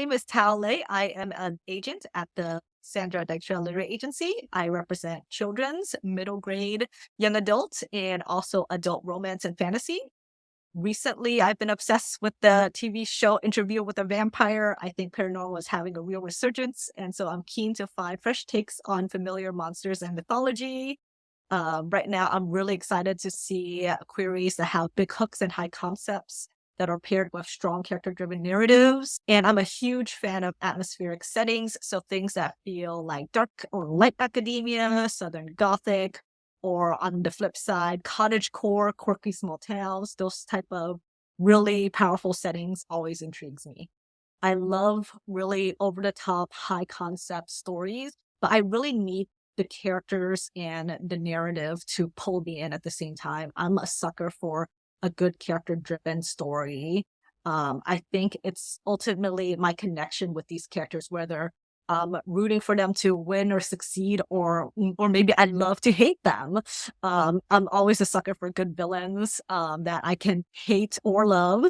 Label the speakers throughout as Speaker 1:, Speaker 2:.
Speaker 1: name is Thao. I am an agent at the Sandra Dykstra Literary Agency. I represent children's, middle grade, young adult, and also adult romance and fantasy. Recently, I've been obsessed with the TV show Interview with a Vampire. I think paranormal is having a real resurgence, and so I'm keen to find fresh takes on familiar monsters and mythology. Right now, I'm really excited to see queries that have big hooks and high concepts that are paired with strong character-driven narratives. And I'm a huge fan of atmospheric settings, so things that feel like dark or light academia, Southern Gothic, or on the flip side, cottagecore, quirky small towns. Those type of really powerful settings always intrigues me. I love really over-the-top, high-concept stories, but I really need the characters and the narrative to pull me in at the same time. I'm a sucker for a good character-driven story. I think it's ultimately my connection with these characters, whether rooting for them to win or succeed, or maybe I love to hate them. I'm always a sucker for good villains that I can hate or love.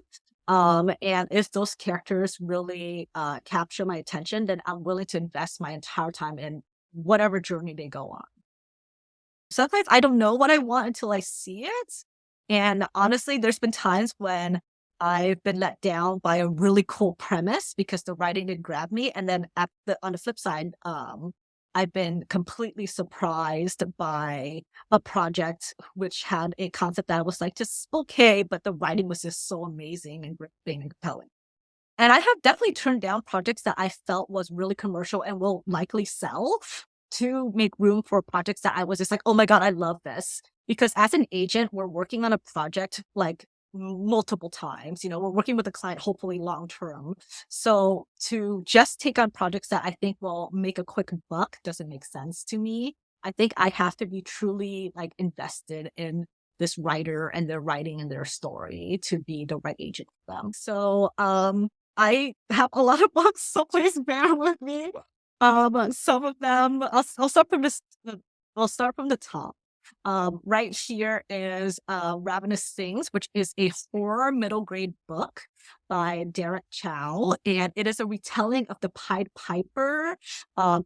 Speaker 1: And if those characters really capture my attention, then I'm willing to invest my entire time in whatever journey they go on. Sometimes I don't know what I want until I see it. And honestly, there's been times when I've been let down by a really cool premise because the writing didn't grab me. And then on the flip side, I've been completely surprised by a project which had a concept that was like just okay, but the writing was just so amazing and gripping and compelling. And I have definitely turned down projects that I felt was really commercial and will likely sell to make room for projects that I was just like, oh my God, I love this. Because as an agent, we're working on a project like multiple times. We're working with a client, hopefully long term. So to just take on projects that I think will make a quick buck doesn't make sense to me. I think I have to be truly like invested in this writer and their writing and their story to be the right agent for them. So I have a lot of books, so please bear with me. Some of them, I'll start from this. I'll start from the top. Right here is Ravenous Things, which is a horror middle grade book by Derek Chow, and it is a retelling of the Pied Piper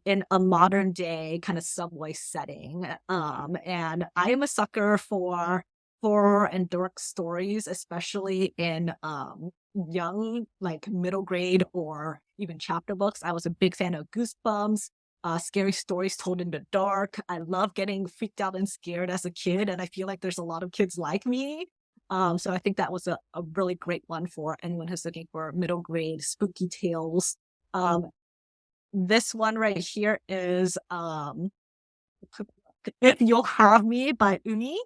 Speaker 1: in a modern day kind of subway setting. And I am a sucker for horror and dark stories, especially in young, like middle grade or even chapter books. I was a big fan of Goosebumps, scary stories told in the dark. I love getting freaked out and scared as a kid, and I feel like there's a lot of kids like me. So I think that was a really great one for anyone who's looking for middle grade spooky tales. This one right here is If You'll Have Me by Uni.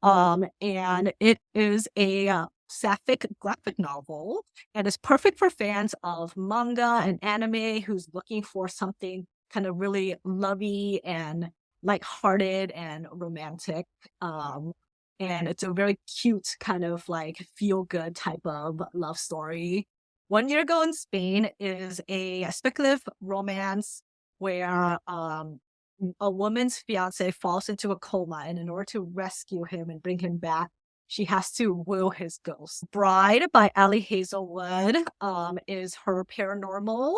Speaker 1: And it is a sapphic graphic novel, and it's perfect for fans of manga and anime who's looking for something kind of really lovey and lighthearted and romantic. And it's a very cute kind of like feel good type of love story. One Year Ago in Spain is a speculative romance where a woman's fiance falls into a coma, and in order to rescue him and bring him back, she has to woo his ghost. Bride by Ali Hazelwood is her paranormal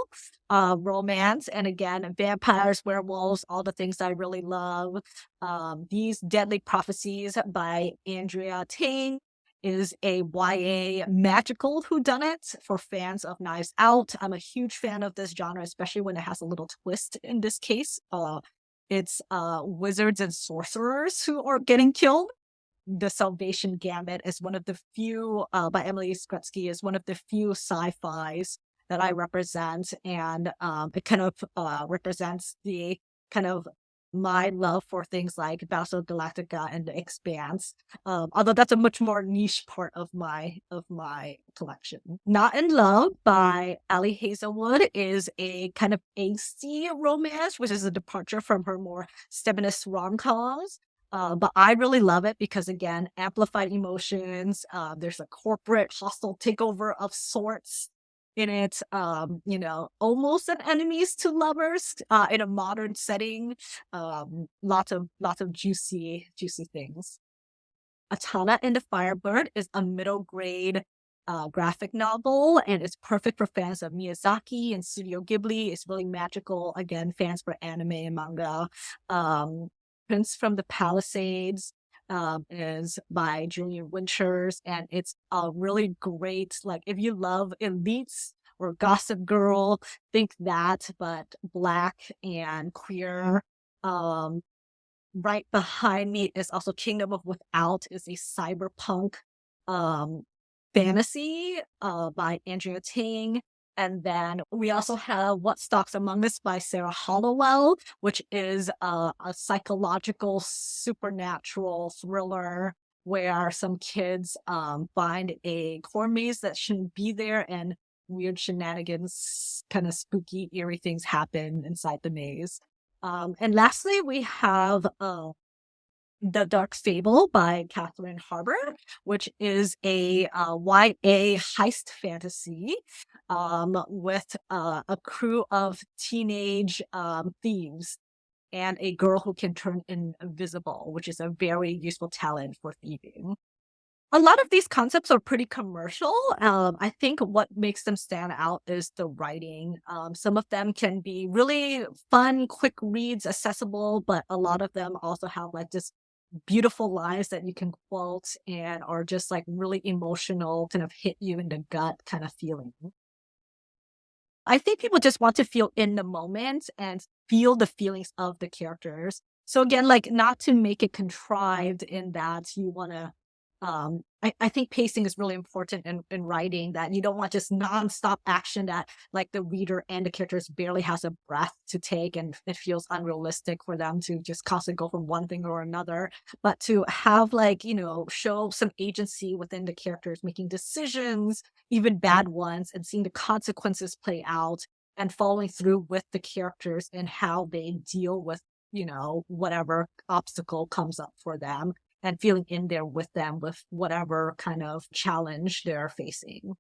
Speaker 1: romance. And again, vampires, werewolves, all the things I really love. These Deadly Prophecies by Andrea Tang is a YA magical whodunit for fans of Knives Out. I'm a huge fan of this genre, especially when it has a little twist in this case. It's wizards and sorcerers who are getting killed. The Salvation Gambit is one of the few, by Emily Skrutsky, is one of the few sci-fis that I represent. And it kind of represents the kind of my love for things like Battlestar Galactica and The Expanse. Although that's a much more niche part of my collection. Not in Love by Ali Hazelwood is a kind of angsty romance, which is a departure from her more feminist rom-coms. But I really love it because, again, amplified emotions. There's a corporate hostile takeover of sorts in it. Almost an enemies to lovers in a modern setting. Lots of juicy things. Atana and the Firebird is a middle grade graphic novel, and it's perfect for fans of Miyazaki and Studio Ghibli. It's really magical. Again, fans for anime and manga. Prince from the Palisades is by Julian Winters, and it's a really great, like, if you love elites or Gossip Girl, think that, but black and queer. Um, right behind me is also Kingdom of Without, is a cyberpunk um fantasy by Andrea Ting. And then we also have What Stalks Among Us by Sarah Hollowell, which is a psychological supernatural thriller where some kids find a core maze that shouldn't be there, and weird shenanigans, kind of spooky, eerie things happen inside the maze. And lastly, we have The Dark Fable by Catherine Harbour, which is a YA heist fantasy with a crew of teenage thieves and a girl who can turn invisible, which is a very useful talent for thieving. A lot of these concepts are pretty commercial. I think what makes them stand out is the writing. Some of them can be really fun, quick reads, accessible, but a lot of them also have like this beautiful lines that you can quote and are just like really emotional, kind of hit you in the gut kind of feeling. I think people just want to feel in the moment and feel the feelings of the characters. So again, like not to make it contrived in that you want to I think pacing is really important in writing, that you don't want just nonstop action that like the reader and the characters barely has a breath to take, and it feels unrealistic for them to just constantly go from one thing or another. But to have like, show some agency within the characters making decisions, even bad ones, and seeing the consequences play out and following through with the characters and how they deal with, whatever obstacle comes up for them, and feeling in there with them with whatever kind of challenge they're facing.